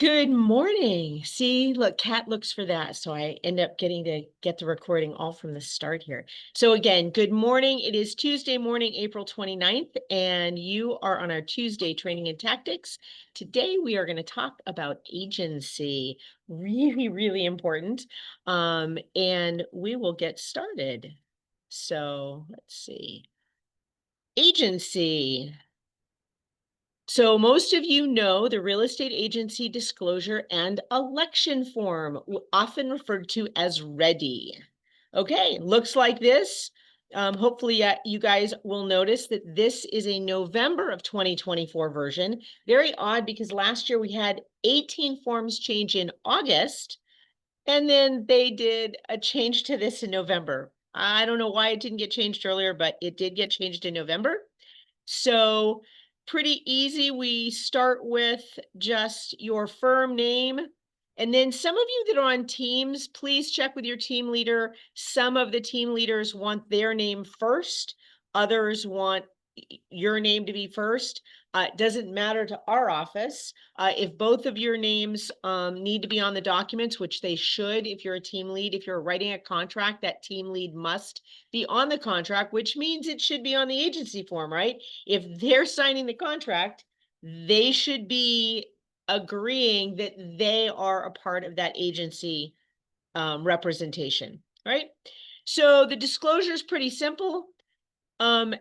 Good morning. See, look, Kat looks for that. So I end up getting to get the recording all from the start here. So again, good morning. It is Tuesday morning, April 29th, and you are on our Tuesday training and tactics. Today, we are going to talk about agency. Really, really important. And we will get started. So let's see. Agency. So most of you know the real estate agency disclosure and election form, often referred to as READE. Okay, looks like this. Hopefully you guys will notice that this is a November of 2024 version. Very odd because last year we had 18 forms change in August, and then they did a change to this in November. I don't know why it didn't get changed earlier, but it did get changed in November. So pretty easy. We start with just your firm name. And then some of you that are on teams, please check with your team leader. Some of the team leaders want their name first. Others want your name to be first. It doesn't matter to our office. If both of your names need to be on the documents, which they should if you're a team lead, if you're writing a contract, that team lead must be on the contract, which means it should be on the agency form, right? If they're signing the contract, they should be agreeing that they are a part of that agency representation, right? So the disclosure is pretty simple.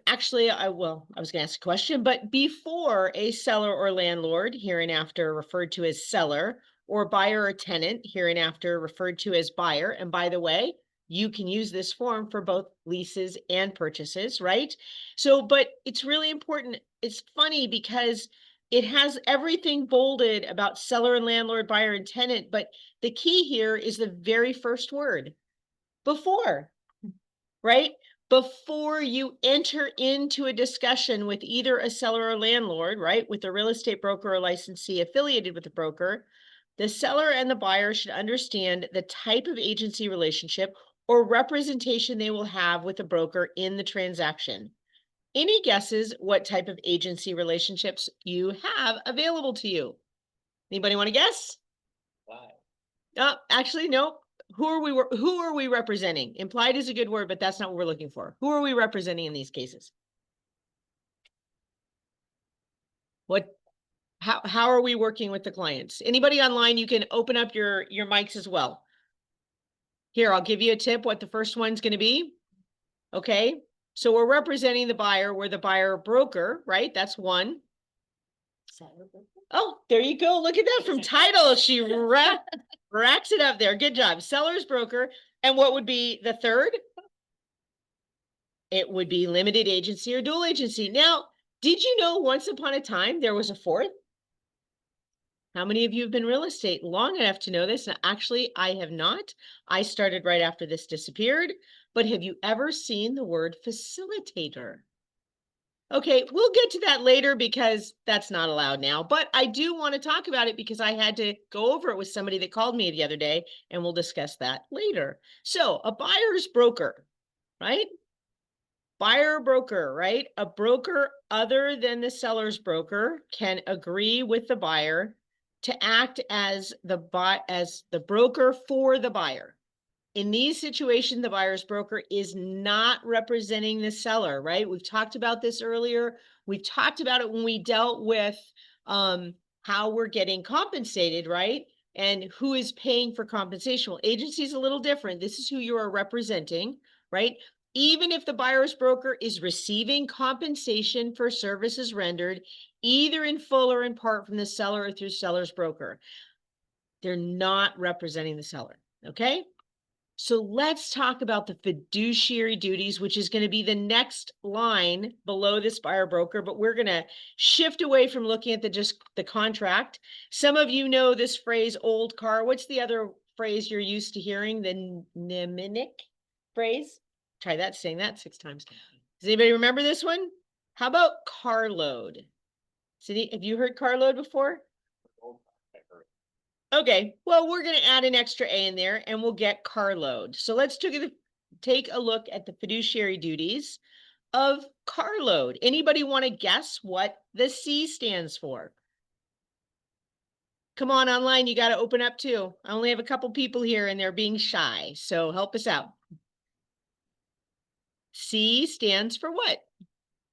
Actually, I was going to ask a question, but before a seller or landlord, hereinafter referred to as seller, or buyer or tenant, hereinafter referred to as buyer. And by the way, you can use this form for both leases and purchases, right? So, but it's really important. It's funny because it has everything bolded about seller and landlord, buyer and tenant, but the key here is the very first word, before, right? Before you enter into a discussion with either a seller or landlord, right, with a real estate broker or licensee affiliated with the broker, the seller and the buyer should understand the type of agency relationship or representation they will have with the broker in the transaction. Any guesses what type of agency relationships you have available to you? Anybody want to guess? Actually, no. Who are we representing? Implied is a good word, but that's not what we're looking for. Who are we representing in these cases? How are we working with the clients? Anybody online, you can open up your mics as well. Here, I'll give you a tip what the first one's going to be. Okay. So we're representing the buyer. We're the buyer broker, right? That's one. Oh, there you go. Look at that from title. She racks it up there. Good job. Seller's broker. And what would be the third? It would be limited agency or dual agency. Now, did you know once upon a time there was a fourth? How many of you have been real estate long enough to know this? Now, actually, I have not. I started right after this disappeared. But have you ever seen the word facilitator? Okay, we'll get to that later because that's not allowed now. But I do want to talk about it because I had to go over it with somebody that called me the other day, and we'll discuss that later. So a buyer's broker, right? Buyer broker, right? A broker other than the seller's broker can agree with the buyer to act as the broker for the buyer. In these situations, the buyer's broker is not representing the seller, right? We've talked about this earlier. We've talked about it when we dealt with how we're getting compensated, right? And who is paying for compensation. Well, agency is a little different. This is who you are representing, right? Even if the buyer's broker is receiving compensation for services rendered, either in full or in part from the seller or through seller's broker, they're not representing the seller, okay? So let's talk about the fiduciary duties, which is going to be the next line below this buyer broker, but we're going to shift away from looking at just the contract. Some of you know this phrase, old car. What's the other phrase you're used to hearing? The mnemonic phrase? Try that, saying that 6 times. Does anybody remember this one? How about carload? Have you heard carload before? Okay, well, we're going to add an extra A in there and we'll get carload. So let's take a look at the fiduciary duties of carload. Anybody want to guess what the C stands for? Come on online, you got to open up too. I only have a couple people here and they're being shy, so help us out. C stands for what?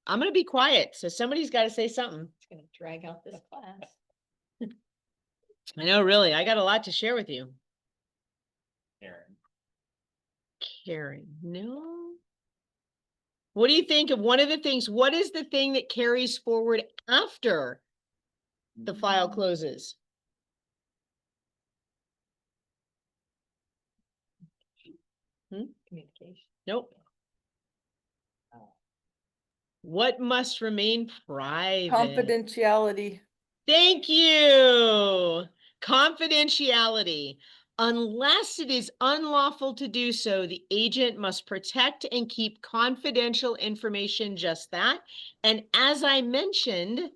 I'm going to be quiet, so somebody's got to say something. It's going to drag out this class. I know, really. I got a lot to share with you. Caring. No. What do you think of one of the things? What is the thing that carries forward after the file closes? Communication. Nope. What must remain private? Confidentiality. Thank you. Confidentiality. Unless it is unlawful to do so, the agent must protect and keep confidential information, just that. And as I mentioned,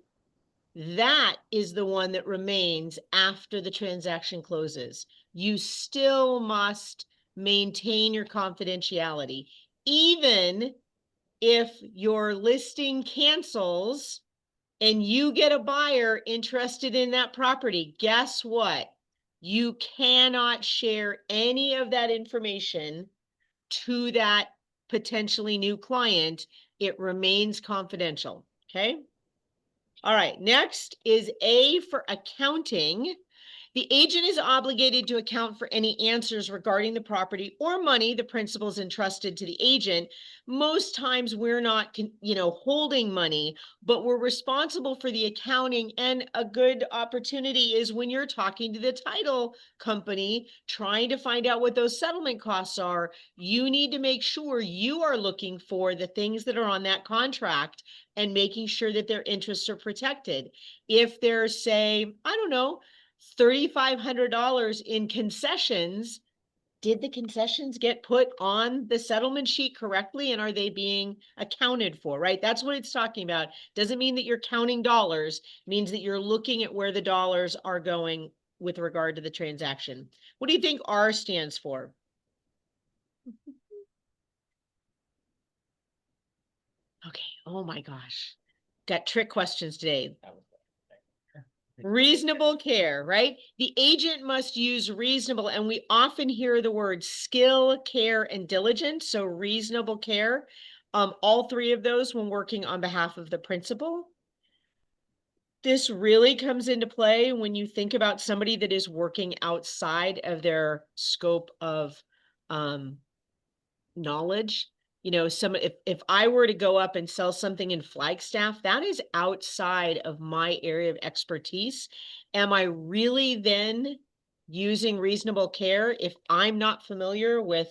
that is the one that remains after the transaction closes. You still must maintain your confidentiality. Even if your listing cancels and you get a buyer interested in that property, guess what? You cannot share any of that information to that potentially new client. It remains confidential, okay? All right, next is A for accounting. The agent is obligated to account for any answers regarding the property or money the principal is entrusted to the agent. Most times we're not, holding money, but we're responsible for the accounting. And a good opportunity is when you're talking to the title company, trying to find out what those settlement costs are. You need to make sure you are looking for the things that are on that contract and making sure that their interests are protected. If there's, say, I don't know, $3,500 in concessions, did the concessions get put on the settlement sheet correctly, and are they being accounted for, right? That's what it's talking about. Doesn't mean that you're counting dollars. It means that you're looking at where the dollars are going with regard to the transaction. What do you think R stands for? Okay, oh my gosh. Got trick questions today. Reasonable care, right? The agent must use reasonable, and we often hear the word skill, care, and diligence. So reasonable care, all three of those when working on behalf of the principal. This really comes into play when you think about somebody that is working outside of their scope of knowledge. If I were to go up and sell something in Flagstaff, that is outside of my area of expertise. Am I really then using reasonable care if I'm not familiar with,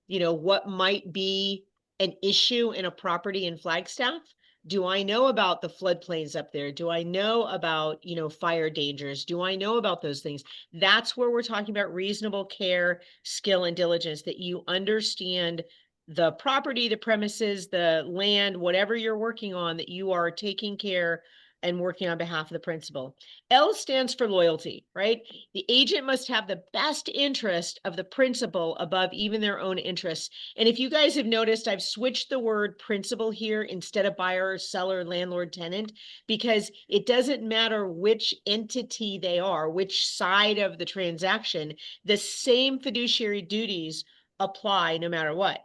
what might be an issue in a property in Flagstaff? Do I know about the floodplains up there? Do I know about, fire dangers? Do I know about those things? That's where we're talking about reasonable care, skill, and diligence, that you understand the property, the premises, the land, whatever you're working on, that you are taking care and working on behalf of the principal. L stands for loyalty, right? The agent must have the best interest of the principal above even their own interests. And if you guys have noticed, I've switched the word principal here instead of buyer, seller, landlord, tenant, because it doesn't matter which entity they are, which side of the transaction, the same fiduciary duties apply no matter what.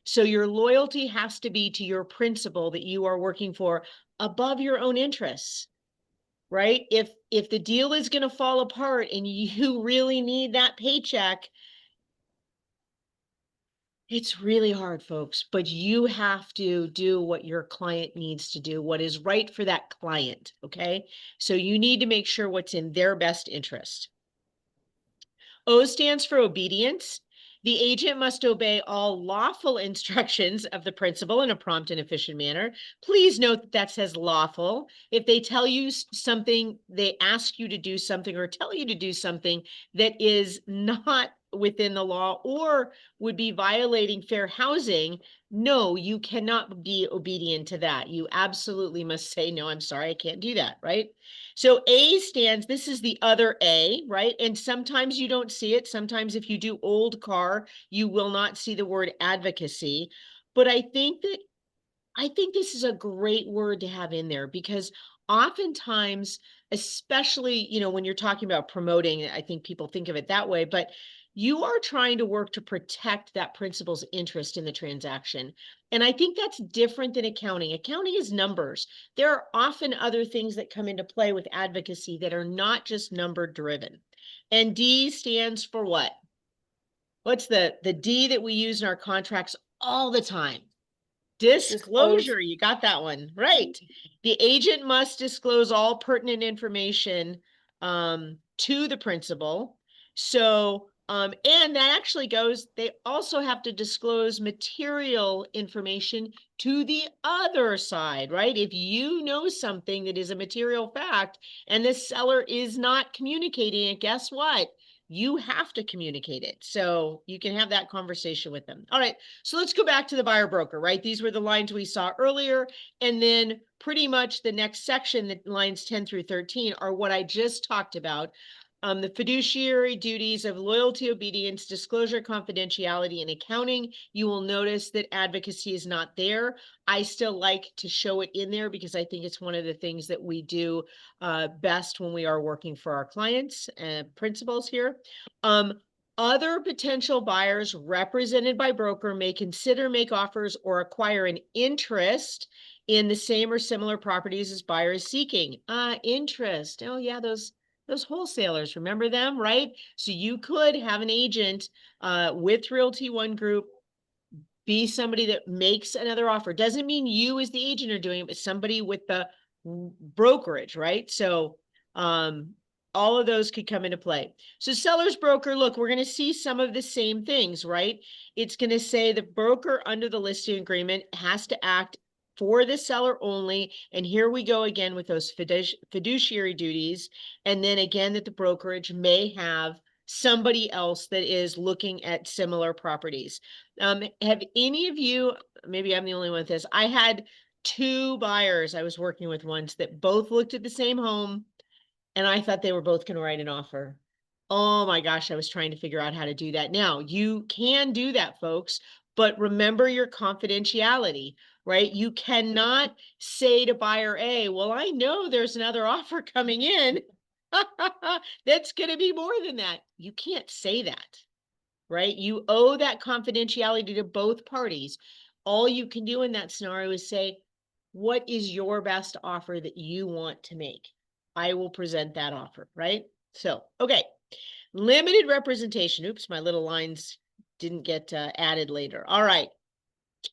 So your loyalty has to be to your principal that you are working for above your own interests, right? If the deal is going to fall apart and you really need that paycheck, it's really hard, folks, but you have to do what your client needs to do, what is right for that client, okay? So you need to make sure what's in their best interest. O stands for obedience. The agent must obey all lawful instructions of the principal in a prompt and efficient manner. Please note that that says lawful. If they tell you something, they ask you to do something or tell you to do something that is not within the law or would be violating fair housing, no, you cannot be obedient to that. You absolutely must say, no, I'm sorry, I can't do that, right? So A stands, this is the other A, right? And sometimes you don't see it. Sometimes if you do old car, you will not see the word advocacy. But I think this is a great word to have in there, because oftentimes, especially, when you're talking about promoting, I think people think of it that way, but you are trying to work to protect that principal's interest in the transaction. And I think that's different than accounting. Accounting is numbers. There are often other things that come into play with advocacy that are not just number driven. And D stands for what? What's the D that we use in our contracts all the time? Disclosure. You got that one right. The agent must disclose all pertinent information to the principal. So, and that actually goes, they also have to disclose material information to the other side, right? If you know something that is a material fact and the seller is not communicating it, guess what? You have to communicate it. So you can have that conversation with them. All right. So let's go back to the buyer broker, right? These were the lines we saw earlier. And then pretty much the next section, the lines 10 through 13, are what I just talked about. The fiduciary duties of loyalty, obedience, disclosure, confidentiality, and accounting. You will notice that advocacy is not there. I still like to show it in there because I think it's one of the things that we do best when we are working for our clients and principals here. Other potential buyers represented by broker may consider, make offers, or acquire an interest in the same or similar properties as buyer is seeking. Interest. Oh yeah, those wholesalers, remember them, right? So you could have an agent with Realty One Group be somebody that makes another offer. Doesn't mean you as the agent are doing it, but somebody with the brokerage, right? So all of those could come into play. So seller's broker, look, we're going to see some of the same things, right? It's going to say the broker under the listing agreement has to act for the seller only. And here we go again with those fiduciary duties. And then again, that the brokerage may have somebody else that is looking at similar properties. Have any of you, maybe I'm the only one with this, I had two buyers I was working with once that both looked at the same home and I thought they were both going to write an offer. Oh my gosh, I was trying to figure out how to do that. Now, you can do that, folks, but remember your confidentiality, right? You cannot say to buyer A, well, I know there's another offer coming in. That's going to be more than that. You can't say that, right? You owe that confidentiality to both parties. All you can do in that scenario is say, what is your best offer that you want to make? I will present that offer, right? So, okay. Limited representation. Oops, my little lines didn't get added later. All right.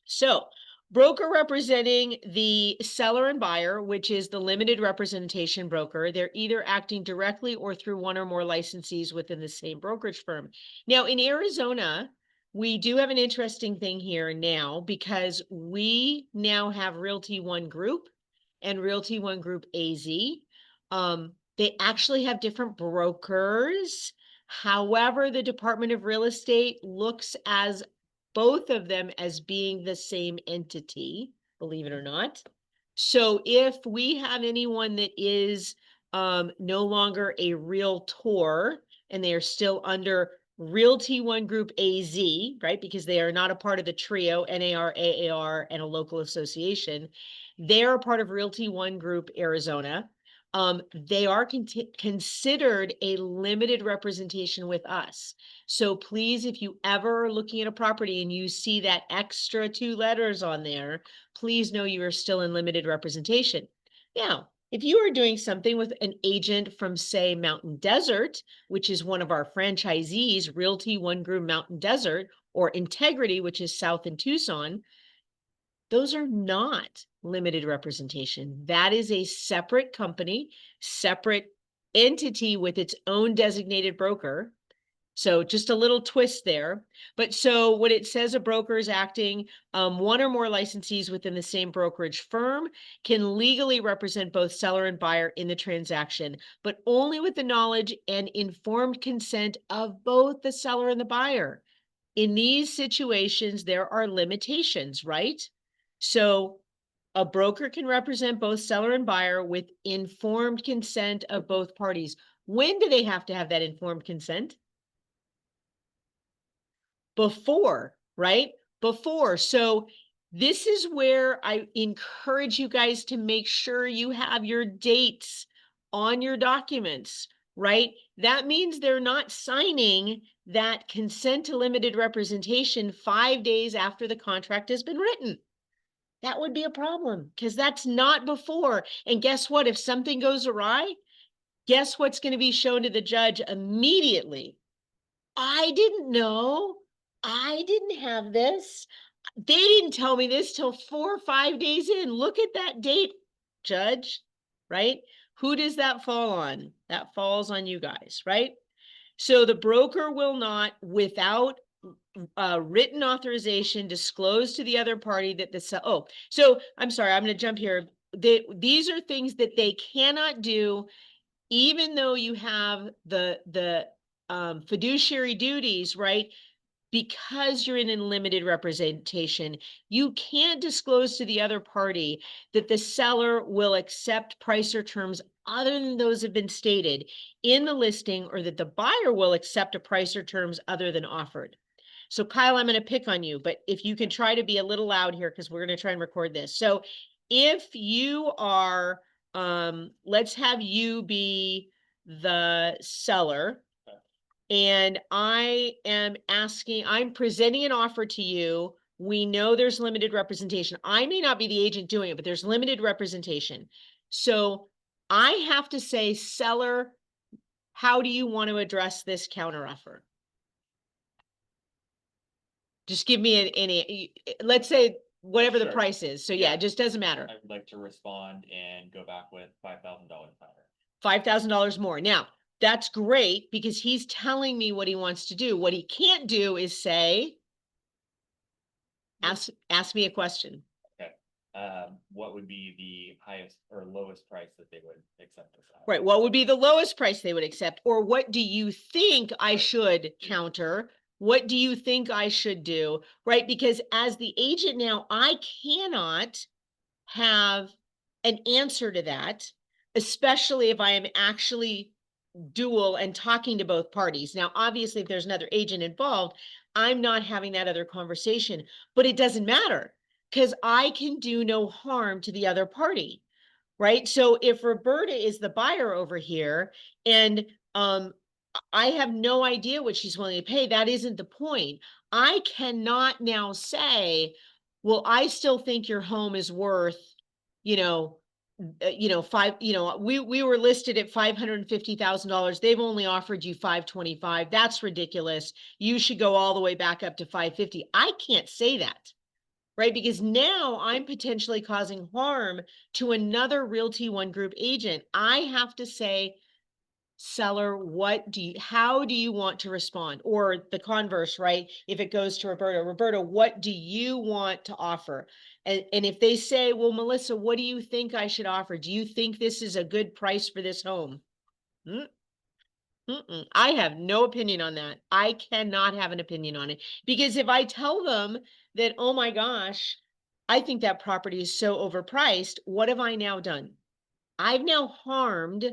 So, broker representing the seller and buyer, which is the limited representation broker. They're either acting directly or through one or more licensees within the same brokerage firm. Now, in Arizona, we do have an interesting thing here now because we now have Realty One Group and Realty One Group AZ. They actually have different brokers. However, the Department of Real Estate looks as both of them as being the same entity, believe it or not. So if we have anyone that is no longer a realtor and they are still under Realty One Group AZ, right? Because they are not a part of the trio, NAR, AAR, and a local association. They're a part of Realty One Group Arizona. They are considered a limited representation with us. So please, if you ever are looking at a property and you see that extra 2 letters on there, please know you are still in limited representation. Now, if you are doing something with an agent from, say, Mountain Desert, which is one of our franchisees, Realty One Group Mountain Desert, or Integrity, which is south in Tucson, those are not limited representation. That is a separate company, separate entity with its own designated broker. So just a little twist there. But so when it says a broker is acting, one or more licensees within the same brokerage firm can legally represent both seller and buyer in the transaction, but only with the knowledge and informed consent of both the seller and the buyer. In these situations, there are limitations, right? So a broker can represent both seller and buyer with informed consent of both parties. When do they have to have that informed consent? Before, right? Before. So this is where I encourage you guys to make sure you have your dates on your documents, right? That means they're not signing that consent to limited representation 5 days after the contract has been written. That would be a problem because that's not before. And guess what? If something goes awry, guess what's going to be shown to the judge immediately? I didn't know. I didn't have this. They didn't tell me this till 4 or 5 days in. Look at that date, judge, right? Who does that fall on? That falls on you guys, right? So the broker will not, without written authorization, disclose to the other party that so I'm sorry, I'm going to jump here. These are things that they cannot do, even though you have the fiduciary duties, right? Because you're in limited representation, you can't disclose to the other party that the seller will accept price or terms other than those have been stated in the listing, or that the buyer will accept a price or terms other than offered. So Kyle, I'm going to pick on you, but if you can try to be a little loud here, because we're going to try and record this. So if you are, let's have you be the seller, and I'm presenting an offer to you. We know there's limited representation. I may not be the agent doing it, but there's limited representation. So I have to say, seller, how do you want to address this counteroffer? Just give me any, let's say whatever the Sure. price is. So yeah, Yeah. it just doesn't matter. I would like to respond and go back with $5,000 higher. $5,000 more. Now, that's great because he's telling me what he wants to do. What he can't do is say, ask me a question. Okay. What would be the highest or lowest price that they would accept this at? Right. What would be the lowest price they would accept? Or what do you think I should counter? What do you think I should do? Right? Because as the agent now, I cannot have an answer to that, especially if I am actually dual and talking to both parties. Now, obviously, if there's another agent involved, I'm not having that other conversation, but it doesn't matter because I can do no harm to the other party, right? So if Roberta is the buyer over here and I have no idea what she's willing to pay, that isn't the point. I cannot now say, well, I still think your home is worth, you know, we were listed at $550,000. They've only offered you 525. That's ridiculous. You should go all the way back up to 550. I can't say that, right? Because now I'm potentially causing harm to another Realty One Group agent. I have to say, seller, how do you want to respond? Or the converse, right? If it goes to Roberta, what do you want to offer? And if they say, well, Melissa, what do you think I should offer? Do you think this is a good price for this home? I have no opinion on that. I cannot have an opinion on it, because if I tell them that, oh my gosh, I think that property is so overpriced, what have I now done? I've now harmed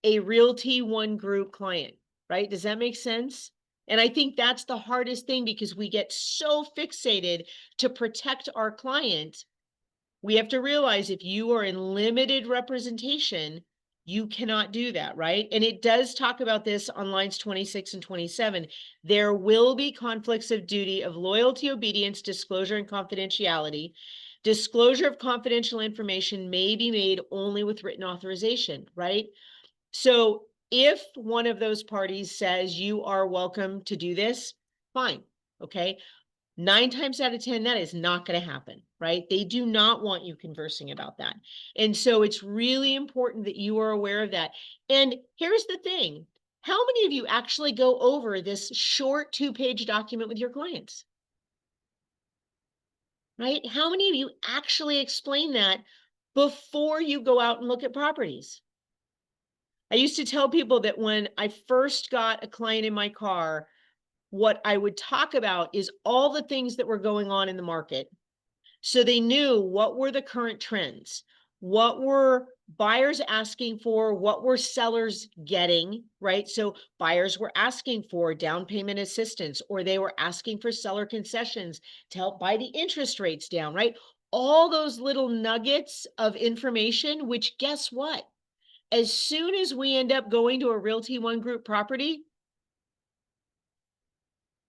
a Realty One Group client, right? Does that make sense? And I think that's the hardest thing, because we get so fixated to protect our client. We have to realize if you are in limited representation, you cannot do that, right? And it does talk about this on lines 26 and 27. There will be conflicts of duty of loyalty, obedience, disclosure, and confidentiality. Disclosure of confidential information may be made only with written authorization, right? So if one of those parties says you are welcome to do this, fine, okay? 9 times out of 10, that is not going to happen, right? They do not want you conversing about that. And so it's really important that you are aware of that. And here's the thing. How many of you actually go over this short 2-page document with your clients? Right? How many of you actually explain that before you go out and look at properties? I used to tell people that when I first got a client in my car, what I would talk about is all the things that were going on in the market. So they knew what were the current trends, what were buyers asking for, what were sellers getting, right? So buyers were asking for down payment assistance, or they were asking for seller concessions to help buy the interest rates down, right? All those little nuggets of information, which guess what? As soon as we end up going to a Realty One Group property,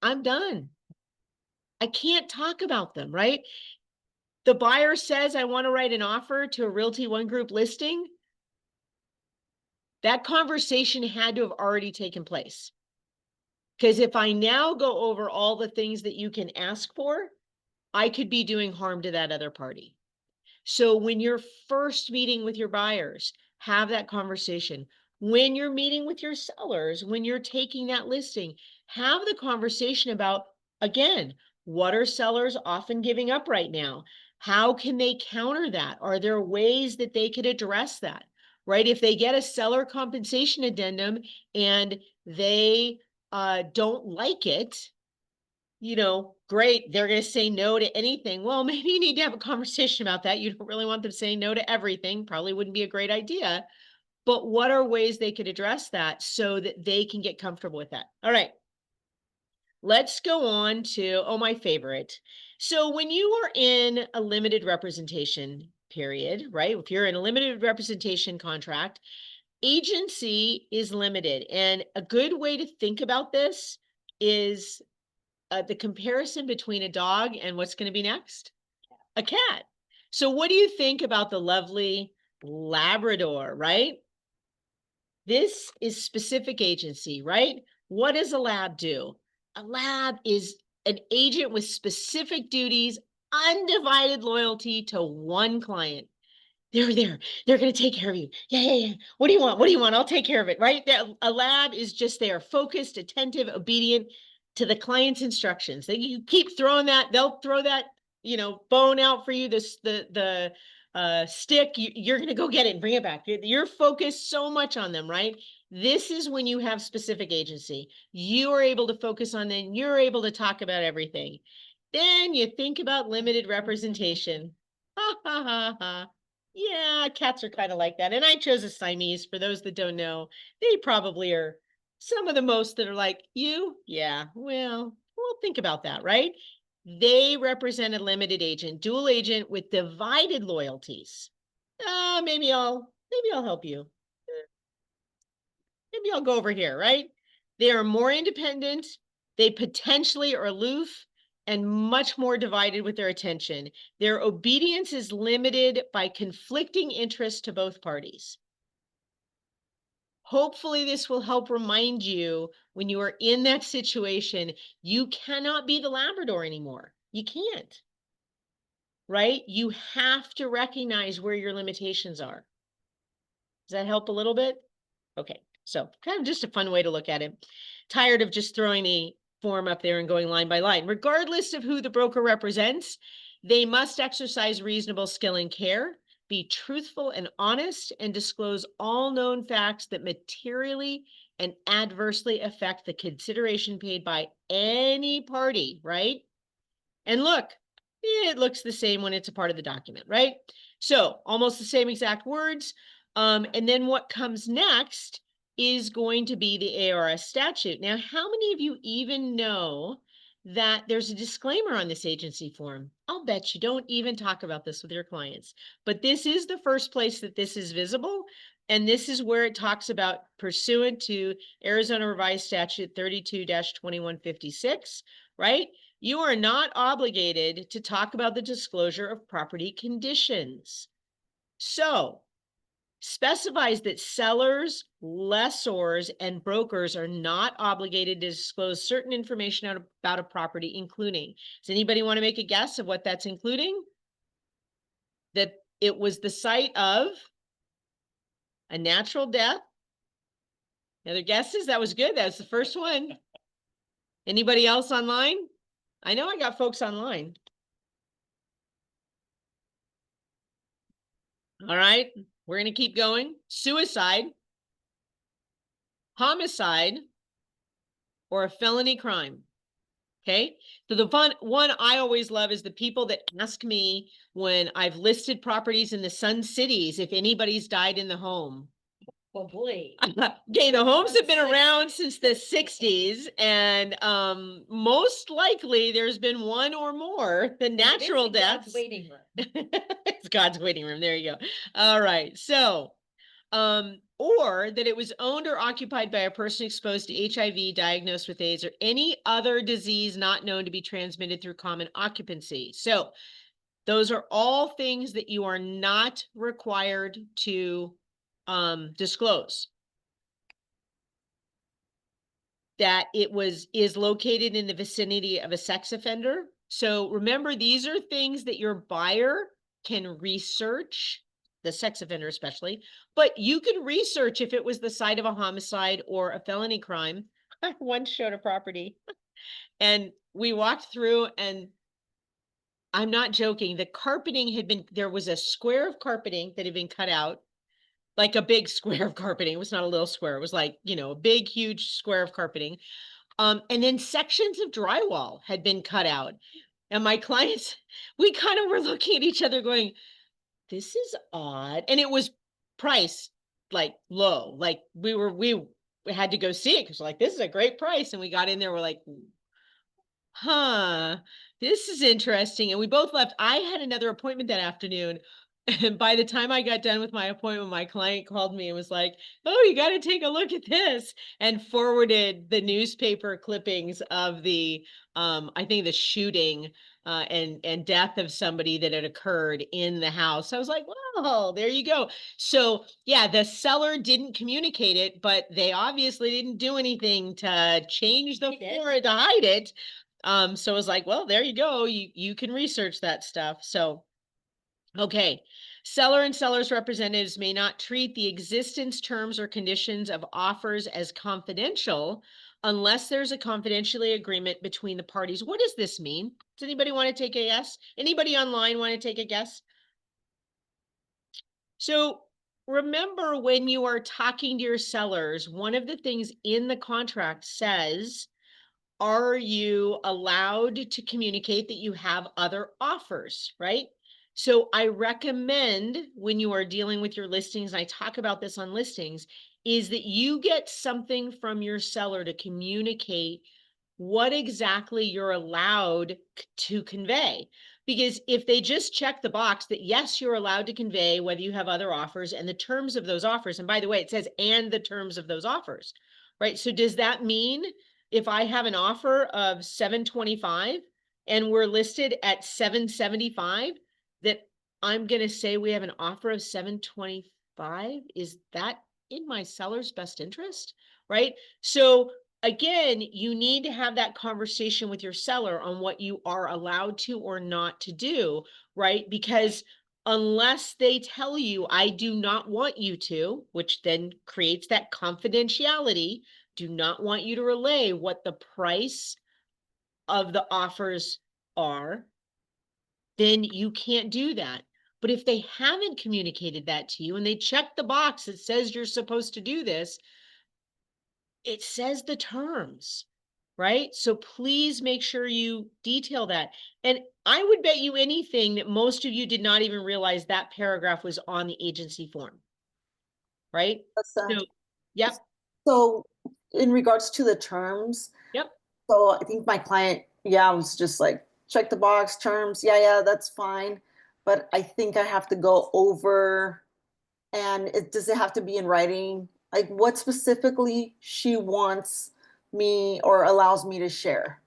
I'm done. I can't talk about them, right? The buyer says, I want to write an offer to a Realty One Group listing. That conversation had to have already taken place. Because if I now go over all the things that you can ask for, I could be doing harm to that other party. So when you're first meeting with your buyers, have that conversation. When you're meeting with your sellers, when you're taking that listing, have the conversation about, again, what are sellers often giving up right now? How can they counter that? Are there ways that they could address that, right? If they get a seller compensation addendum and they don't like it, great, they're going to say no to anything. Well, maybe you need to have a conversation about that. You don't really want them saying no to everything. Probably wouldn't be a great idea. But what are ways they could address that so that they can get comfortable with that? All right. Let's go on to, my favorite. So when you are in a limited representation period, right? If you're in a limited representation contract, agency is limited. And a good way to think about this is the comparison between a dog and what's going to be next? A cat. So what do you think about the lovely Labrador, right? This is specific agency, right? What does a lab do? A lab is an agent with specific duties, undivided loyalty to one client. They're there. They're going to take care of you. Yeah. What do you want? What do you want? I'll take care of it, right? A lab is just there, focused, attentive, obedient to the client's instructions. You keep throwing that, they'll throw that, bone out for you, the stick, you're going to go get it and bring it back. You're focused so much on them, right? This is when you have specific agency. You are able to focus on them. You're able to talk about everything. Then you think about limited representation. Ha, ha, ha, ha. Yeah, cats are kind of like that. And I chose a Siamese. For those that don't know, they probably are some of the most that are like you. Yeah, well, we'll think about that, right? They represent a limited agent, dual agent with divided loyalties. Maybe I'll help you. Maybe I'll go over here, right? They are more independent. They potentially are aloof and much more divided with their attention. Their obedience is limited by conflicting interests to both parties. Hopefully this will help remind you when you are in that situation, you cannot be the Labrador anymore. You can't, right? You have to recognize where your limitations are. Does that help a little bit? Okay, so kind of just a fun way to look at it. Tired of just throwing the form up there and going line by line. Regardless of who the broker represents, they must exercise reasonable skill and care, be truthful and honest, and disclose all known facts that materially and adversely affect the consideration paid by any party, right? And look, it looks the same when it's a part of the document, right? So almost the same exact words. And then what comes next is going to be the ARS statute. Now, how many of you even know that there's a disclaimer on this agency form? I'll bet you don't even talk about this with your clients, but this is the first place that this is visible. And this is where it talks about pursuant to Arizona Revised Statute 32-2156, right? You are not obligated to talk about the disclosure of property conditions. So, specifies that sellers, lessors, and brokers are not obligated to disclose certain information about a property, including. Does anybody want to make a guess of what that's including? That it was the site of a natural death. Other guesses? That was good. That was the first one. Anybody else online? I know I got folks online. All right, we're going to keep going. Suicide, homicide, or a felony crime. Okay, so the fun one I always love is the people that ask me when I've listed properties in the Sun Cities if anybody's died in the home. Oh, boy. Okay, the homes have been around since the 60s, and most likely there's been one or more. The natural deaths. God's waiting room. It's God's waiting room. There you go. All right. So Or that it was owned or occupied by a person exposed to HIV, diagnosed with AIDS, or any other disease not known to be transmitted through common occupancy. So those are all things that you are not required to disclose. That it is located in the vicinity of a sex offender. So remember, these are things that your buyer can research, the sex offender especially, but you can research if it was the site of a homicide or a felony crime. I once showed a property and we walked through, and I'm not joking, the carpeting had been, there was a square of carpeting that had been cut out, like a big square of carpeting. It was not a little square. It was like, you know, a big, huge square of carpeting. And then sections of drywall had been cut out. And my clients, we kind of were looking at each other going, this is odd. And it was priced like low. Like we had to go see it because like, this is a great price. And we got in there, we're like, huh, this is interesting. And we both left. I had another appointment that afternoon. And by the time I got done with my appointment, my client called me and was like, oh, you got to take a look at this, and forwarded the newspaper clippings of the, I think the shooting and death of somebody that had occurred in the house. I was like, well, there you go. So yeah, the seller didn't communicate it, but they obviously didn't do anything to change the floor to hide it. So I was like, well, there you go. You can research that stuff. So, okay. Seller and seller's representatives may not treat the existence, terms, or conditions of offers as confidential unless there's a confidentiality agreement between the parties. What does this mean? Does anybody want to take a guess? Anybody online want to take a guess? So remember, when you are talking to your sellers, one of the things in the contract says, are you allowed to communicate that you have other offers, right? So I recommend, when you are dealing with your listings, and I talk about this on listings, is that you get something from your seller to communicate what exactly you're allowed to convey. Because if they just check the box that yes, you're allowed to convey whether you have other offers and the terms of those offers, and by the way, it says and the terms of those offers, right? So does that mean if I have an offer of $725 and we're listed at $775, that I'm going to say we have an offer of $725? Is that in my seller's best interest? Right? So again, you need to have that conversation with your seller on what you are allowed to or not to do, right? Because unless they tell you, I do not want you to, which then creates that confidentiality, do not want you to relay what the price of the offers are, then you can't do that. But if they haven't communicated that to you and they check the box that says you're supposed to do this, it says the terms, right? So please make sure you detail that. And I would bet you anything that most of you did not even realize that paragraph was on the agency form, right? So, yep, So in regards to the terms, yep. so I think my client, yeah, was just like, check the box, terms, yeah, that's fine. But I think I have to go over, and does it have to be in writing? Like what specifically she wants me or allows me to share?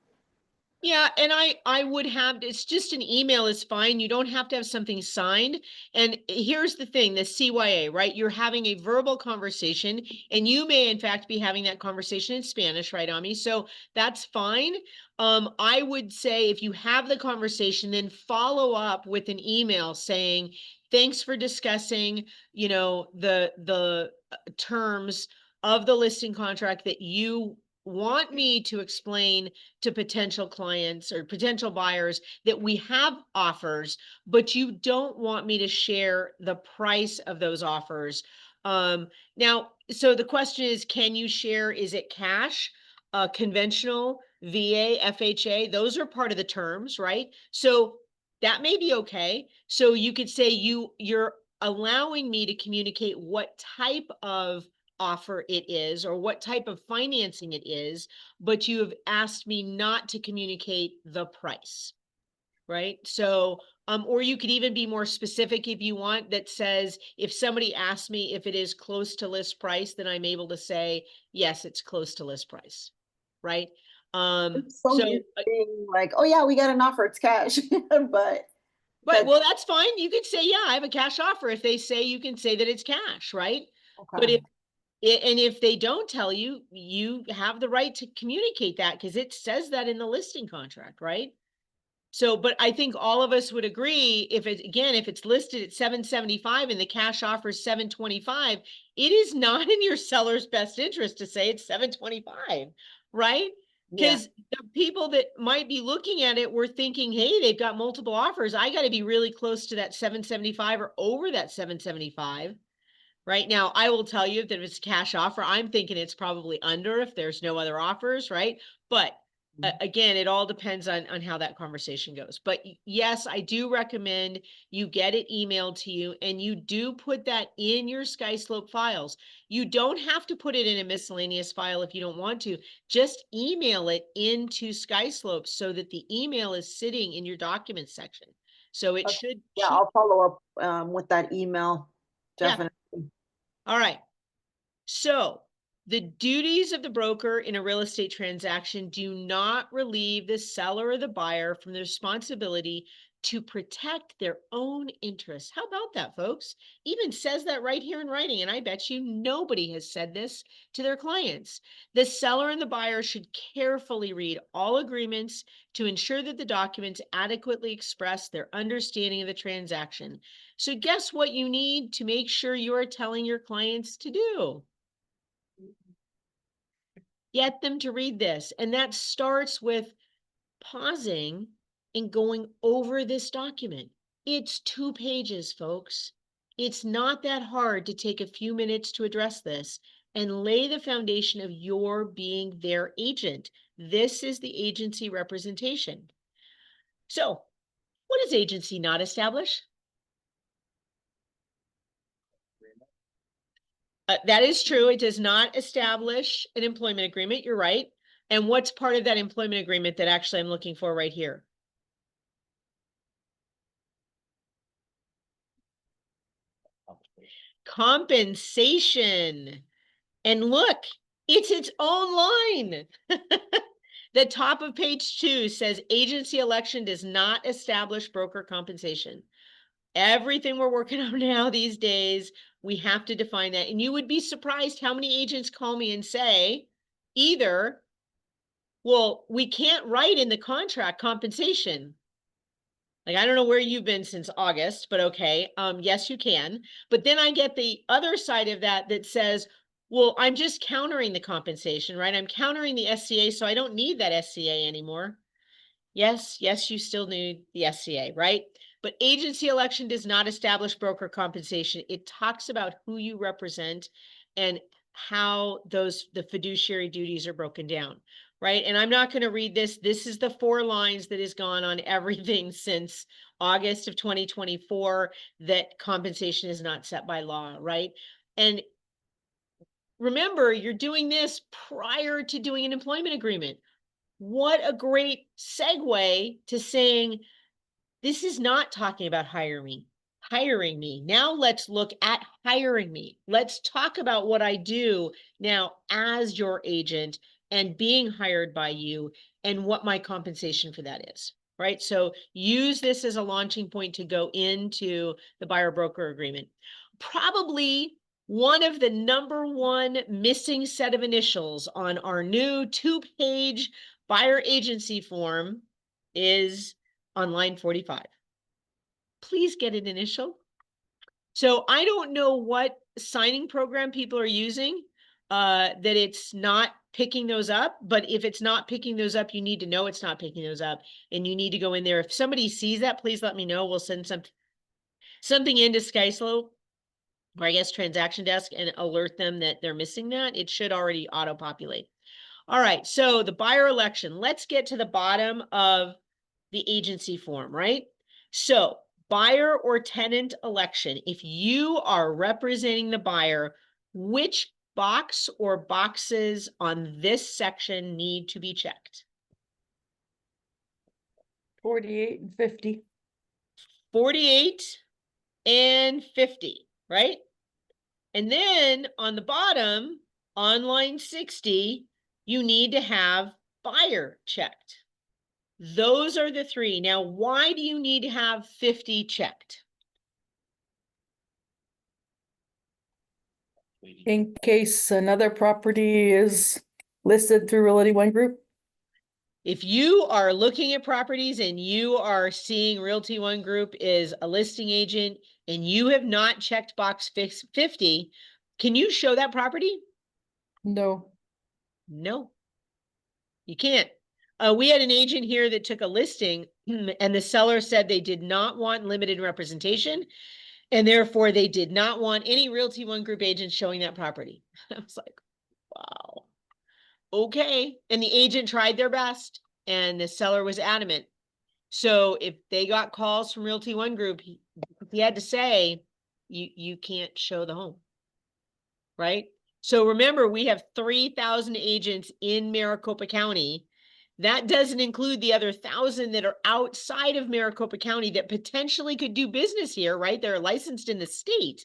Yeah, and I would have, it's just an email is fine. You don't have to have something signed. And here's the thing, the CYA, right? You're having a verbal conversation, and you may in fact be having that conversation in Spanish, right, Ami? So that's fine. I would say if you have the conversation, then follow up with an email saying, thanks for discussing, you know, the terms of the listing contract that you want me to explain to potential clients or potential buyers that we have offers, but you don't want me to share the price of those offers. Now, so the question is, can you share, is it cash, conventional, VA, FHA? Those are part of the terms, right? So that may be okay. So you could say you're allowing me to communicate what type of offer it is or what type of financing it is, but you have asked me not to communicate the price. right? So, or you could even be more specific if you want, that says, if somebody asks me if it is close to list price, then I'm able to say, yes, it's close to list price, right? I'm so So, used to being like, oh yeah, we got an offer, it's cash, but but well, that's fine. You could say, yeah, I have a cash offer. If they say, you can say that it's cash, right? But okay. and if they don't tell you, you have the right to communicate that because it says that in the listing contract, right? So, but I think all of us would agree, if it, again, if it's listed at 775 and the cash offer is 725, it is not in your seller's best interest to say it's 725, right? Yeah. Because the people that might be looking at it were thinking, hey, they've got multiple offers. I got to be really close to that 775 or over that 775. Right now, I will tell you that if it's a cash offer, I'm thinking it's probably under if there's no other offers, right? But again, it all depends on how that conversation goes. But yes, I do recommend you get it emailed to you and you do put that in your SkySlope files. You don't have to put it in a miscellaneous file if you don't want to. Just email it into SkySlope so that the email is sitting in your documents section. So it Okay. should Yeah, shoot. I'll follow up with that email. Yeah. Definitely. All right. So the duties of the broker in a real estate transaction do not relieve the seller or the buyer from the responsibility to protect their own interests. How about that, folks? Even says that right here in writing, and I bet you nobody has said this to their clients. The seller and the buyer should carefully read all agreements to ensure that the documents adequately express their understanding of the transaction. So guess what you need to make sure you are telling your clients to do? Get them to read this. And that starts with pausing and going over this document. It's 2 pages, folks. It's not that hard to take a few minutes to address this and lay the foundation of your being their agent. This is the agency representation. So, what does agency not establish? That is true. It does not establish an employment agreement. You're right. And what's part of that employment agreement that actually I'm looking for right here? Compensation. And look, it's its own line. The top of page 2 says agency election does not establish broker compensation. Everything we're working on now these days, we have to define that. And you would be surprised how many agents call me and say, either, well, we can't write in the contract compensation. Like, I don't know where you've been since August, but okay. Yes, you can. But then I get the other side of that that says, well, I'm just countering the compensation, right? I'm countering the SCA, so I don't need that SCA anymore. Yes, you still need the SCA, right? But agency election does not establish broker compensation. It talks about who you represent and how the fiduciary duties are broken down, right? And I'm not going to read this. This is the 4 lines that has gone on everything since August of 2024, that compensation is not set by law, right? And remember, you're doing this prior to doing an employment agreement. What a great segue to saying, this is not talking about hiring me. Now let's look at hiring me. Let's talk about what I do now as your agent and being hired by you and what my compensation for that is, right? So use this as a launching point to go into the buyer broker agreement. Probably one of the number 1 missing set of initials on our new 2-page buyer agency form is on line 45. Please get an initial. So I don't know what signing program people are using, that it's not picking those up. But if it's not picking those up, you need to know it's not picking those up. And you need to go in there. If somebody sees that, please let me know. We'll send something into SkySlope, or I guess Transaction Desk, and alert them that they're missing that. It should already auto-populate. All right, so the buyer election. Let's get to the bottom of the agency form, right? So buyer or tenant election. If you are representing the buyer, which box or boxes on this section need to be checked? 48 and 50. 48 and 50, right? And then on the bottom, on line 60, you need to have buyer checked. Those are the three. Now, why do you need to have 50 checked? In case another property is listed through Realty One Group. If you are looking at properties and you are seeing Realty One Group is a listing agent and you have not checked box 50, can you show that property? No. No, you can't. We had an agent here that took a listing and the seller said they did not want limited representation and therefore they did not want any Realty One Group agents showing that property. I was like, wow. Okay. And the agent tried their best and the seller was adamant. So if they got calls from Realty One Group, he had to say, you can't show the home, right? So remember, we have 3,000 agents in Maricopa County. That doesn't include the other 1,000 that are outside of Maricopa County that potentially could do business here, right? They're licensed in the state.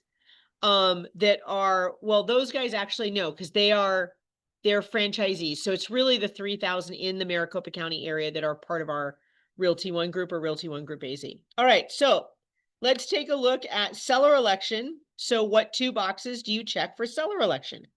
That are, well, those guys actually know because they're franchisees. So it's really the 3,000 in the Maricopa County area that are part of our Realty One Group or Realty One Group AZ. All right, so let's take a look at seller election. So what 2 boxes do you check for seller election?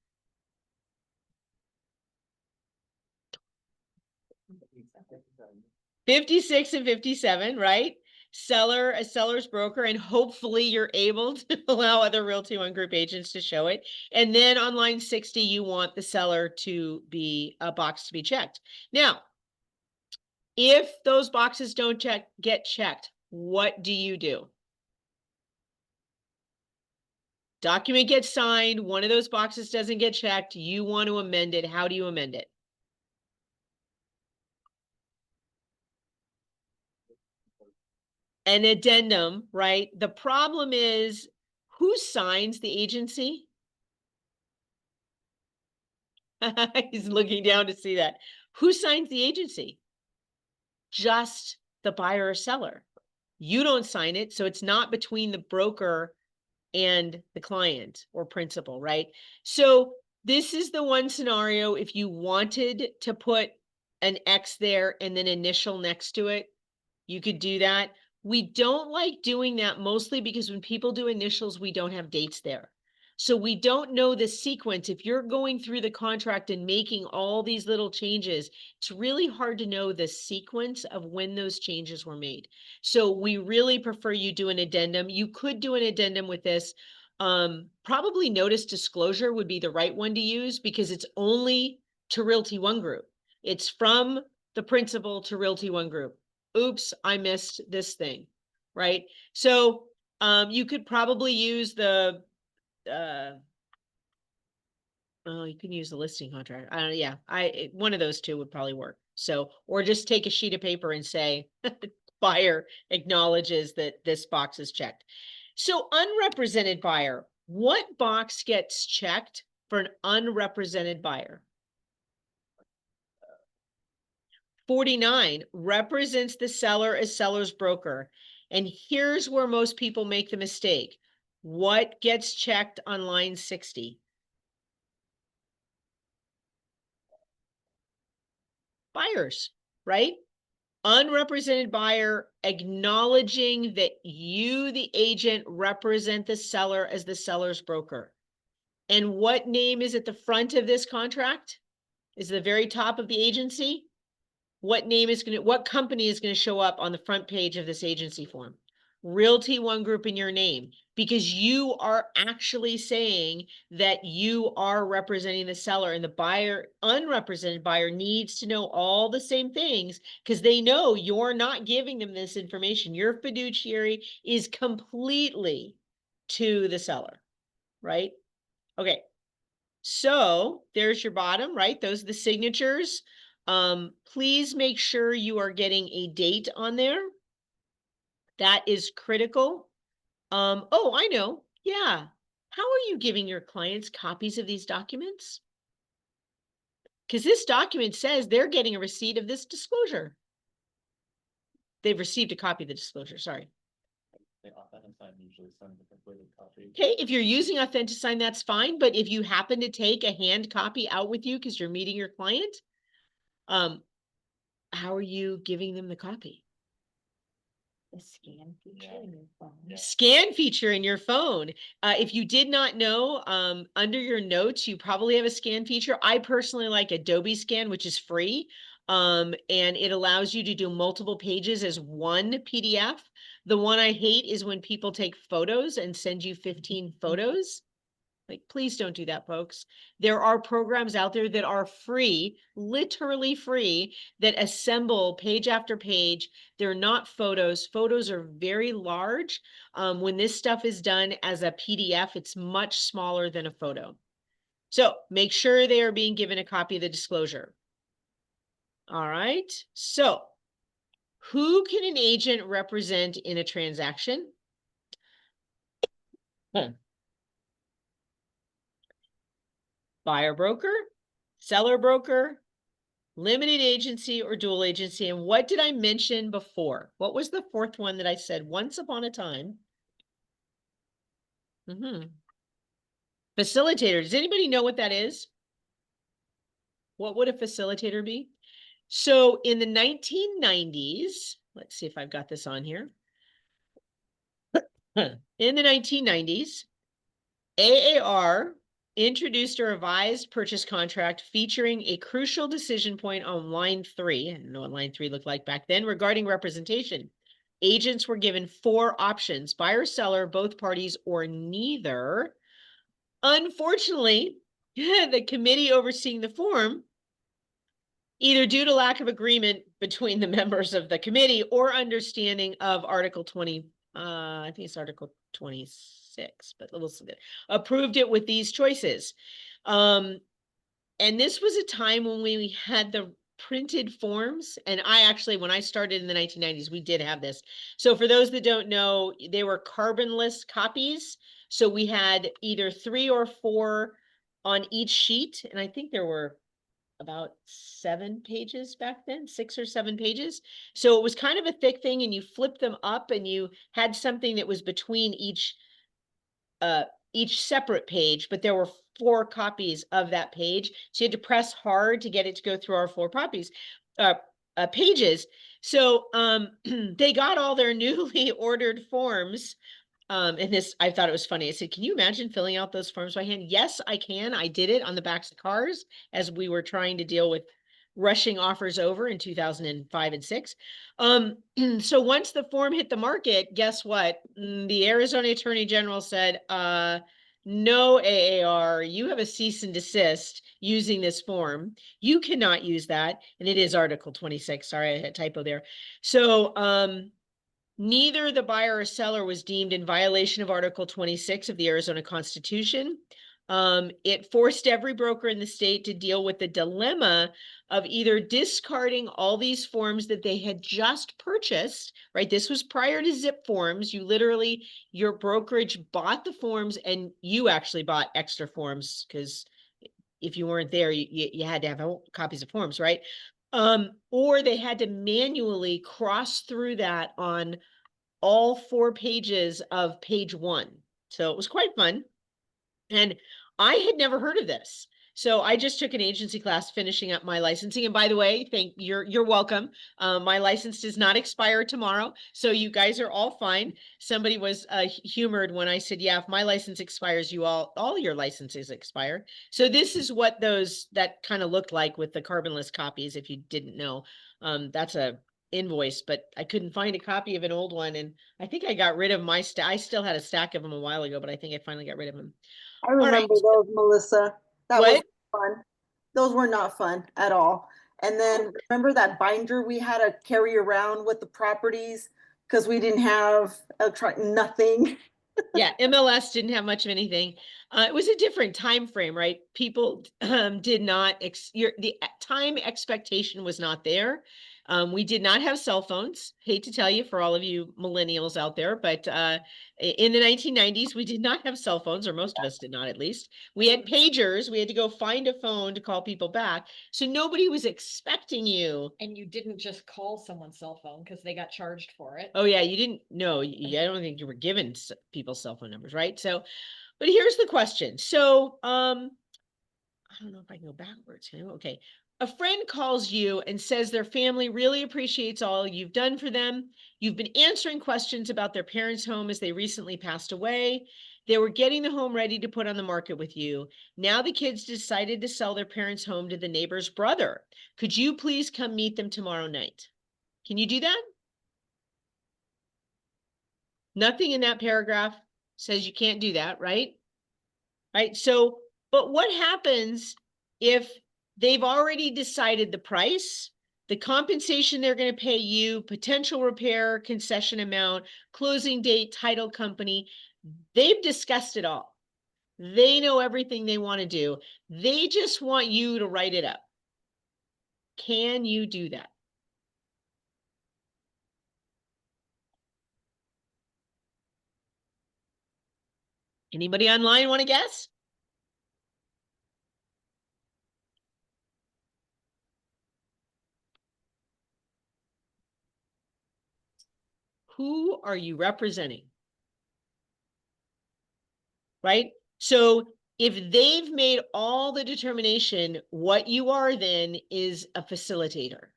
$56 and $57, right? Seller, a seller's broker, and hopefully you're able to allow other Realty One Group agents to show it. And then on line 60, you want the seller to be a box to be checked. Now, if those boxes don't get checked, what do you do? Document gets signed, one of those boxes doesn't get checked, you want to amend it. How do you amend it? An addendum, right? The problem is, who signs the agency? He's looking down to see that. Who signs the agency? Just the buyer or seller. You don't sign it, so it's not between the broker and the client or principal, right? So this is the one scenario if you wanted to put an X there and then initial next to it, you could do that. We don't like doing that mostly because when people do initials, we don't have dates there. So we don't know the sequence. If you're going through the contract and making all these little changes, it's really hard to know the sequence of when those changes were made. So we really prefer you do an addendum. You could do an addendum with this. Probably notice disclosure would be the right one to use because it's only to Realty One Group. It's from the principal to Realty One Group. Oops, I missed this thing, right? So you could probably use the, oh, you can use the listing contract. I don't know, yeah, one of those two would probably work. So, or just take a sheet of paper and say, buyer acknowledges that this box is checked. So unrepresented buyer, what box gets checked for an unrepresented buyer? 49 represents the seller as seller's broker. And here's where most people make the mistake. What gets checked on line 60? Buyers, right? Unrepresented buyer acknowledging that you, the agent, represent the seller as the seller's broker. And what name is at the front of this contract? Is the very top of the agency? What company is going to show up on the front page of this agency form? Realty One Group in your name, because you are actually saying that you are representing the seller, and the buyer, unrepresented buyer, needs to know all the same things because they know you're not giving them this information. Your fiduciary is completely to the seller, right? Okay. So there's your bottom, right? Those are the signatures. Please make sure you are getting a date on there. That is critical. Oh, I know. Yeah. How are you giving your clients copies of these documents? Because this document says they're getting a receipt of this disclosure. they've received a copy of the disclosure, sorry. They Authentisign usually send a completed copy. Okay, if you're using Authentisign, that's fine, but if you happen to take a hand copy out with you because you're meeting your client, how are you giving them the copy? The scan feature Yeah. in your phone. Yeah. Scan feature in your phone. If you did not know, under your notes, you probably have a scan feature. I personally like Adobe Scan, which is free. And it allows you to do multiple pages as one PDF. The one I hate is when people take photos and send you 15 photos. Like, please don't do that, folks. There are programs out there that are free, literally free, that assemble page after page. They're not photos. Photos are very large. When this stuff is done as a PDF, it's much smaller than a photo. So make sure they are being given a copy of the disclosure. All right. So who can an agent represent in a transaction? Buyer broker, seller broker, limited agency, or dual agency. And what did I mention before? What was the fourth one that I said once upon a time? Facilitator. Does anybody know what that is? What would a facilitator be? So in the 1990s, let's see if I've got this on here. In the 1990s, AAR introduced a revised purchase contract featuring a crucial decision point on line 3. I didn't know what line 3 looked like back then regarding representation. Agents were given 4 options: buyer, seller, both parties, or neither. Unfortunately, the committee overseeing the form, either due to lack of agreement between the members of the committee or understanding of Article 20, I think it's Article 26, but we'll see that, approved it with these choices. And this was a time when we had the printed forms. And I actually, when I started in the 1990s, we did have this. So for those that don't know, they were carbonless copies. So we had either 3 or 4 on each sheet. And I think there were about 7 pages back then, 6 or 7 pages. So it was kind of a thick thing, and you flipped them up and you had something that was between each separate page, but there were 4 copies of that page. So you had to press hard to get it to go through our 4 pages. So they got all their newly ordered forms. And this, I thought it was funny. I said, can you imagine filling out those forms by hand? Yes, I can. I did it on the backs of cars as we were trying to deal with rushing offers over in 2005 and 6. So once the form hit the market, guess what? The Arizona Attorney General said, no, AAR, you have a cease and desist using this form. You cannot use that. And it is Article 26. Sorry, I had a typo there. So, neither the buyer or seller was deemed in violation of Article 26 of the Arizona Constitution. It forced every broker in the state to deal with the dilemma of either discarding all these forms that they had just purchased, right? This was prior to zip forms. You literally, your brokerage bought the forms, and you actually bought extra forms because if you weren't there, you had to have copies of forms, right? Or they had to manually cross through that on all 4 pages of page 1. So it was quite fun. And I had never heard of this. So I just took an agency class finishing up my licensing. And by the way, you're welcome. My license does not expire tomorrow. So you guys are all fine. Somebody was humored when I said, yeah, if my license expires, all your licenses expire. So this is what that kind of looked like with the carbonless copies. If you didn't know, that's a invoice, but I couldn't find a copy of an old one. And I think I got rid of my I still had a stack of them a while ago, but I think I finally got rid of them. I remember those, Melissa. That was What? fun. Those were not fun at all. And then remember that binder we had to carry around with the properties because we didn't have nothing. Yeah, MLS didn't have much of anything. It was a different time frame, right? People did not the time expectation was not there. We did not have cell phones. Hate to tell you for all of you millennials out there, but in the 1990s, we did not have cell phones, or most of us did not at least. We had pagers. We had to go find a phone to call people back. So nobody was expecting you. And you didn't just call someone's cell phone because they got charged for it. Oh yeah, you didn't know. I don't think you were given people's cell phone numbers, right? So, but here's the question. So, I don't know if I can go backwards. Okay. A friend calls you and says their family really appreciates all you've done for them. You've been answering questions about their parents' home as they recently passed away. They were getting the home ready to put on the market with you. Now the kids decided to sell their parents' home to the neighbor's brother. Could you please come meet them tomorrow night? Can you do that? Nothing in that paragraph says you can't do that, right? Right. So, but what happens if they've already decided the price, the compensation they're going to pay you, potential repair, concession amount, closing date, title company? They've discussed it all. They know everything they want to do. They just want you to write it up. Can you do that? Anybody online want to guess? Who are you representing? Right? So if they've made all the determination, what you are then is a facilitator.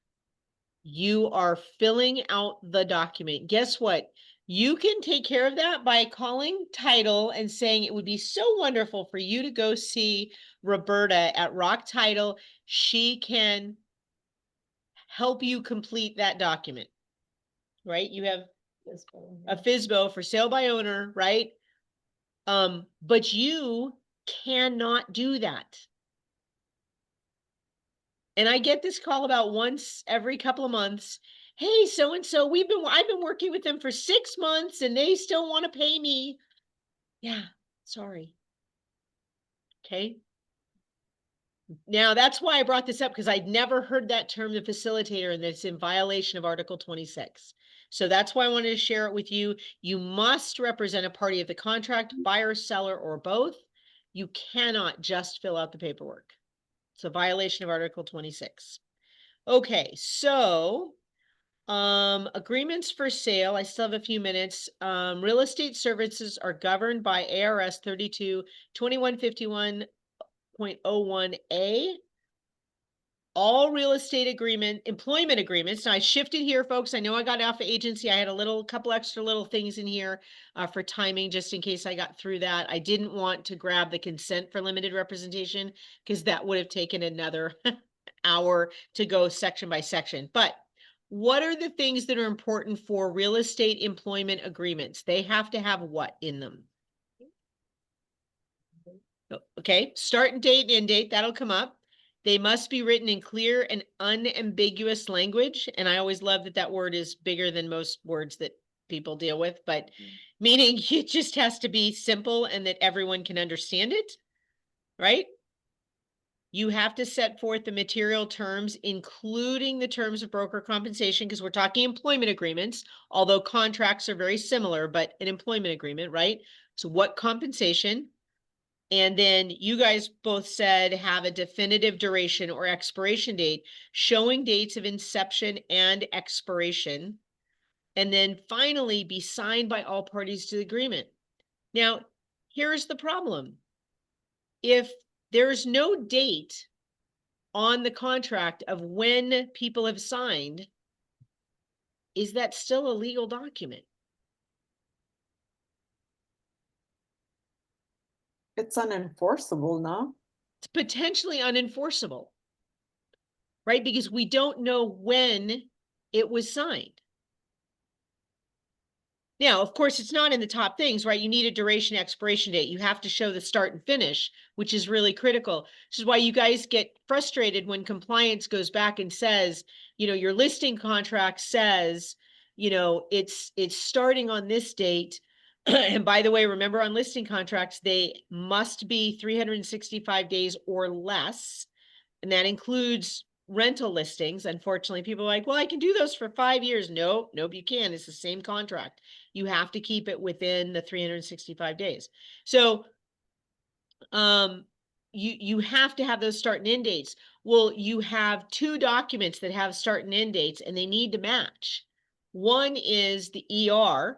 You are filling out the document. Guess what? You can take care of that by calling title and saying it would be so wonderful for you to go see Roberta at Rock Title. She can help you complete that document, right? You have a FSBO for sale by owner, right? But you cannot do that. And I get this call about once every couple of months. Hey, so-and-so, I've been working with them for 6 months and they still want to pay me. Yeah, sorry. Okay. Now that's why I brought this up, because I'd never heard that term, the facilitator, and that's in violation of Article 26. So that's why I wanted to share it with you. You must represent a party of the contract, buyer, seller, or both. You cannot just fill out the paperwork. It's a violation of Article 26. Okay, so agreements for sale. I still have a few minutes. Real estate services are governed by ARS 32-2151.01A. All real estate employment agreements. Now I shifted here, folks. I know I got off of agency. I had a couple extra little things in here for timing, just in case I got through that. I didn't want to grab the consent for limited representation because that would have taken another hour to go section by section. But what are the things that are important for real estate employment agreements? They have to have what in them? Okay, start date and end date, that'll come up. They must be written in clear and unambiguous language. And I always love that that word is bigger than most words that people deal with, but meaning it just has to be simple and that everyone can understand it, right? You have to set forth the material terms, including the terms of broker compensation, because we're talking employment agreements, although contracts are very similar, but an employment agreement, right? So what compensation? And then you guys both said have a definitive duration or expiration date, showing dates of inception and expiration. And then finally be signed by all parties to the agreement. Now, here's the problem. If there's no date on the contract of when people have signed, is that still a legal document? It's unenforceable, no? It's potentially unenforceable, right? Because we don't know when it was signed. Now, of course, it's not in the top things, right? You need a duration expiration date. You have to show the start and finish, which is really critical. This is why you guys get frustrated when compliance goes back and says, you know, your listing contract says, you know, it's starting on this date. And by the way, remember on listing contracts, they must be 365 days or less. And that includes rental listings, unfortunately, people are like, well, I can do those for 5 years. Nope, nope, you can. It's the same contract. You have to keep it within the 365 days. So you have to have those start and end dates. Well, you have two documents that have start and end dates, and they need to match. One is the ER,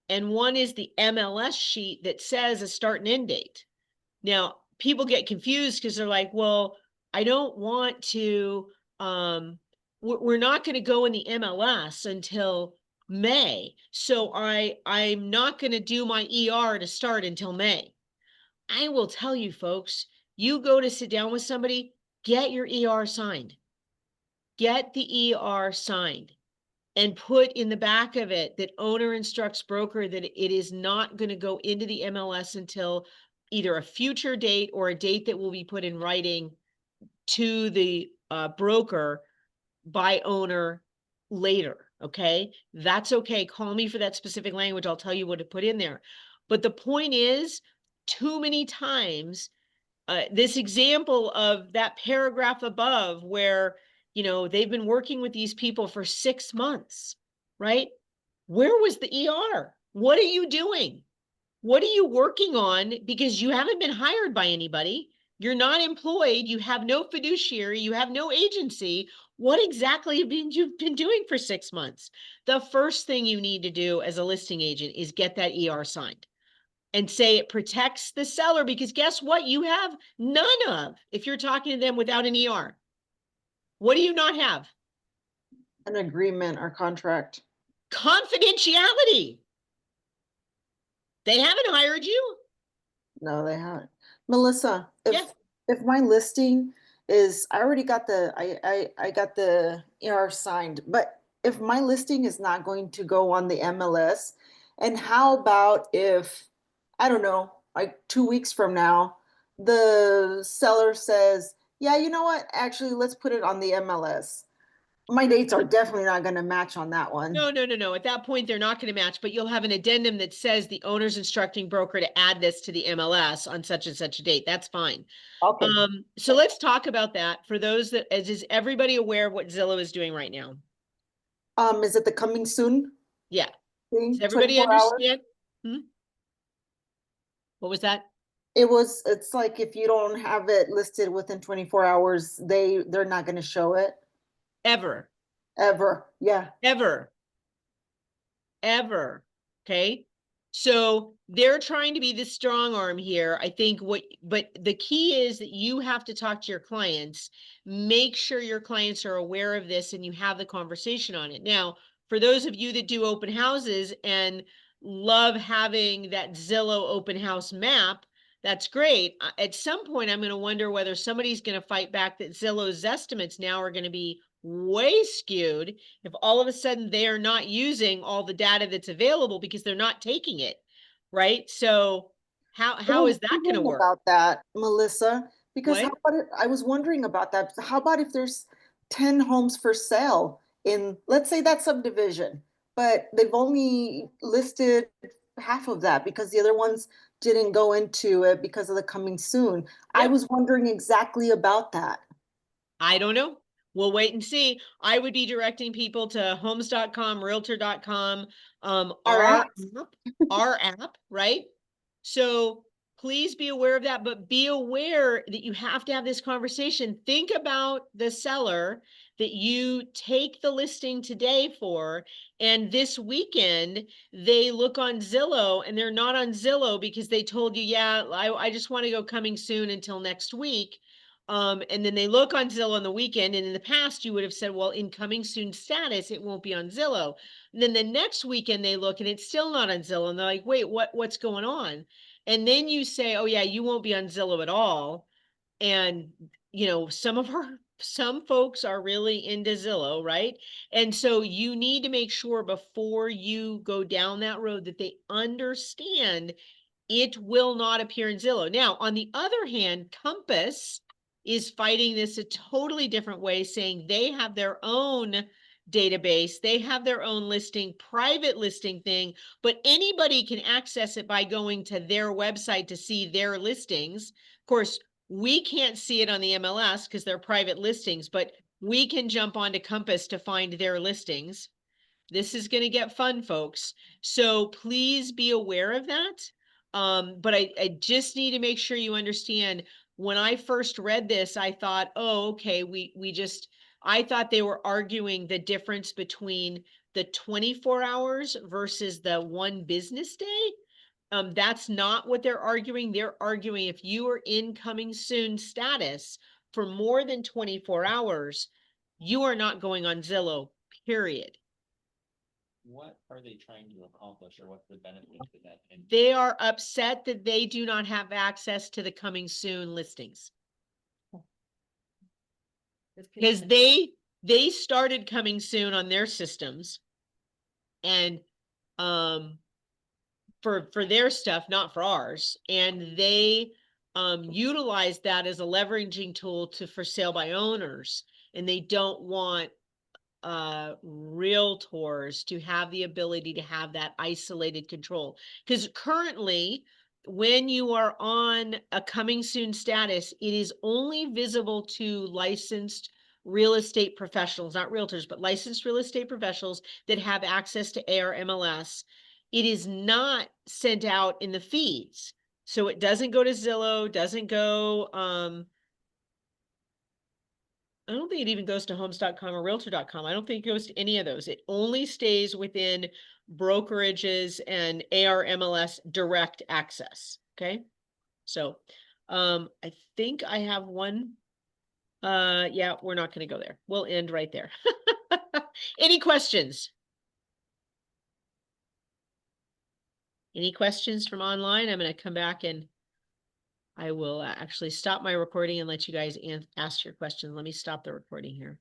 and one is the MLS sheet that says a start and end date. Now, people get confused because they're like, well, I don't want to, we're not going to go in the MLS until May. So I'm not going to do my ER to start until May. I will tell you folks, you go to sit down with somebody, get your ER signed. Get the ER signed and put in the back of it that owner instructs broker that it is not going to go into the MLS until either a future date or a date that will be put in writing to the broker by owner later. Okay, that's okay. Call me for that specific language. I'll tell you what to put in there. But the point is, too many times, this example of that paragraph above where, you know, they've been working with these people for 6 months, right? Where was the ER? What are you doing? What are you working on? Because you haven't been hired by anybody. You're not employed. You have no fiduciary. You have no agency. What exactly have you been doing for 6 months? The first thing you need to do as a listing agent is get that ER signed and say it protects the seller, because guess what? You have none of, if you're talking to them without an ER. What do you not have? An agreement or contract. Confidentiality. They haven't hired you. No, they haven't. Melissa, Yeah. if my listing is, I already got I got the ER signed, but if my listing is not going to go on the MLS, and how about if, I don't know, like 2 weeks from now, the seller says, yeah, you know what? Actually, let's put it on the MLS. My dates are definitely not going to match on that one. No. At that point, they're not going to match, but you'll have an addendum that says the owner's instructing broker to add this to the MLS on such and such a date. That's fine. Okay. So let's talk about that. For those that, is everybody aware of what Zillow is doing right now? Is it the coming soon Yeah. thing? Does everybody 24 hours? understand? What was that? It's like if you don't have it listed within 24 hours, they're not going to show it Ever. Yeah. Ever. Okay. So they're trying to be the strong arm here. I think but the key is that you have to talk to your clients, make sure your clients are aware of this and you have the conversation on it. Now, for those of you that do open houses and love having that Zillow open house map, that's great. At some point, I'm going to wonder whether somebody's going to fight back that Zillow's estimates now are going to be way skewed if all of a sudden they are not using all the data that's available because they're not taking it, right? So how is that going to work? About that, Melissa, because What? I was wondering about that. How about if there's 10 homes for sale in, let's say, that subdivision, but they've only listed half of that because the other ones didn't go into it because of the coming soon. I Yep. was wondering exactly about that. I don't know. We'll wait and see. I would be directing people to homes.com, realtor.com, our app, right? So please be aware of that, but be aware that you have to have this conversation. Think about the seller that you take the listing today for, and this weekend they look on Zillow and they're not on Zillow because they told you, yeah, I just want to go coming soon until next week. And then they look on Zillow on the weekend, and in the past you would have said, well, in coming soon status, it won't be on Zillow. And then the next weekend they look and it's still not on Zillow, and they're like, wait, what's going on? And then you say, oh yeah, you won't be on Zillow at all. And you know, some folks are really into Zillow, right? And so you need to make sure before you go down that road that they understand it will not appear in Zillow. Now, on the other hand, Compass is fighting this a totally different way, saying they have their own database, they have their own listing, private listing thing, but anybody can access it by going to their website to see their listings. Of course, we can't see it on the MLS because they're private listings, but we can jump onto Compass to find their listings. This is going to get fun, folks. So please be aware of that. But I just need to make sure you understand, when I first read this, I thought, oh, okay, I thought they were arguing the difference between the 24 hours versus the 1 business day. That's not what they're arguing. They're arguing if you are in coming soon status for more than 24 hours, you are not going on Zillow, period. What are they trying to accomplish, or what's the benefit to that? And They are upset that they do not have access to the coming soon listings. Because they started coming soon on their systems. And for their stuff, not for ours. And they utilize that as a leveraging tool for sale by owners. And they don't want realtors to have the ability to have that isolated control. Because currently, when you are on a coming soon status, it is only visible to licensed real estate professionals, not realtors, but licensed real estate professionals that have access to AR MLS. It is not sent out in the feeds. So it doesn't go to Zillow, doesn't go, I don't think it even goes to homes.com or realtor.com. I don't think it goes to any of those. It only stays within brokerages and AR MLS direct access. Okay. So, I think I have one. Yeah, we're not going to go there. We'll end right there. Any questions? Any questions from online? I'm going to come back and I will actually stop my recording and let you guys ask your questions. Let me stop the recording here.